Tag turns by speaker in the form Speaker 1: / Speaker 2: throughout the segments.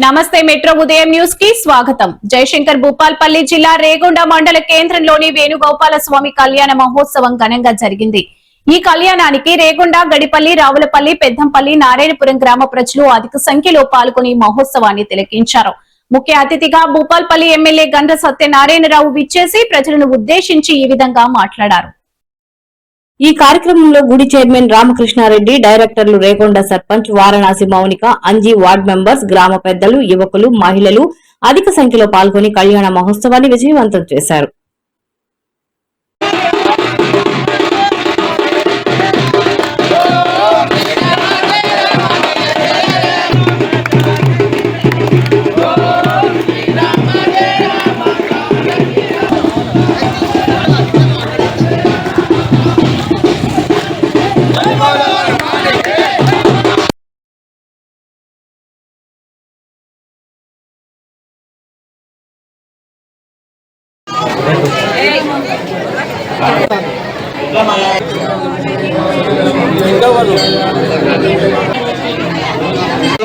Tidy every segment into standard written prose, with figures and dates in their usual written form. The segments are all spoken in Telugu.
Speaker 1: నమస్తే మెట్రో ఉదయం న్యూస్ కి స్వాగతం. జయశంకర్ భూపాల్పల్లి జిల్లా రేగొండ మండల కేంద్రంలోని వేణుగోపాల స్వామి కళ్యాణ మహోత్సవం ఘనంగా జరిగింది. ఈ కళ్యాణానికి రేగొండ, గడిపల్లి, రావులపల్లి, పెద్దంపల్లి, నారాయణపురం గ్రామ ప్రజలు అధిక సంఖ్యలో పాల్గొని మహోత్సవాన్ని తిలకించారు. ముఖ్య అతిథిగా భూపాల్పల్లి ఎమ్మెల్యే గండ్ర సత్యనారాయణరావు విచ్చేసి ప్రజలను ఉద్దేశించి ఈ విధంగా మాట్లాడారు.
Speaker 2: ఈ కార్యక్రమంలో గుడి చైర్మన్ రామకృష్ణారెడ్డి, డైరెక్టర్లు రేగొండ సర్పంచ్ వారణాసి మౌనిక, అంజీ వార్డ్ మెంబర్స్, గ్రామ పెద్దలు, యువకులు, మహిళలు అధిక సంఖ్యలో పాల్గొని కళ్యాణ మహోత్సవాన్ని విజయవంతం చేశారు.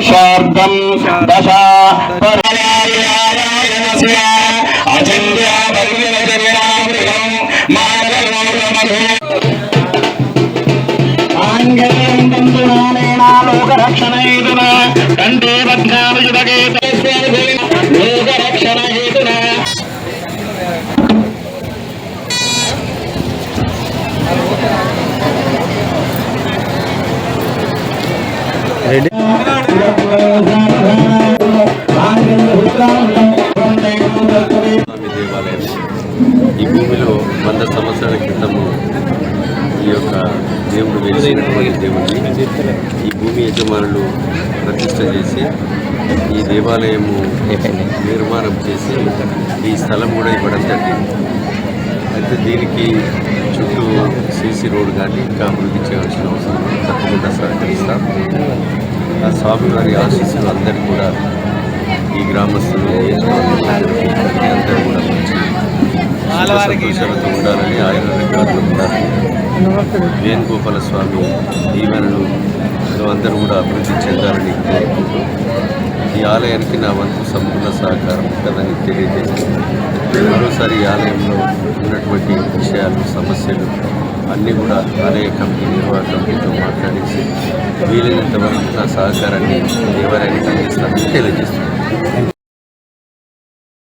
Speaker 3: శార్దం దశ లోకరక్షణ కంటే లోకరక్షణ హేతున
Speaker 4: దేవాలయం ఈ భూమిలో 100 సంవత్సరాల క్రితము ఈ యొక్క దేవుడు వెలిసినటువంటి దేవుడిని ఈ భూమి యజమానులు ప్రతిష్ట చేసి ఈ దేవాలయము నిర్మాణం చేసి ఈ స్థలం కూడా ఇవ్వడం జరిగింది. అయితే దీనికి చుట్టూ సీసీ రోడ్ కానీ ఇంకా అభివృద్ధి చేయవలసిన అవసరం తప్పకుండా సహకరిస్తాం. ఆ స్వామివారి ఆశీస్సులు అందరికీ కూడా ఈ గ్రామస్తులు అందరూ కూడా మంచి సంతోషాలతో ఉండాలని ఆయన రికార్డులు ఉండాలని వేణుగోపాల స్వామి దీవెనలు అందరూ కూడా అభివృద్ధి చెందాలని కోరుకుంటూ ఈ ఆలయానికి నా వంతు సంపూర్ణ సహకారం ఉంటుందని తెలియజేస్తుంది. మరోసారి ఈ ఆలయంలో ఉన్నటువంటి విషయాలు, సమస్యలు అన్నీ కూడా ఆలయ కమిటీ, నిర్వాహక కమిటీతో మాట్లాడేసి వీలైనంత వరకు నా సహకారాన్ని దేవాలయానికి అందిస్తానని తెలియజేస్తున్నాను.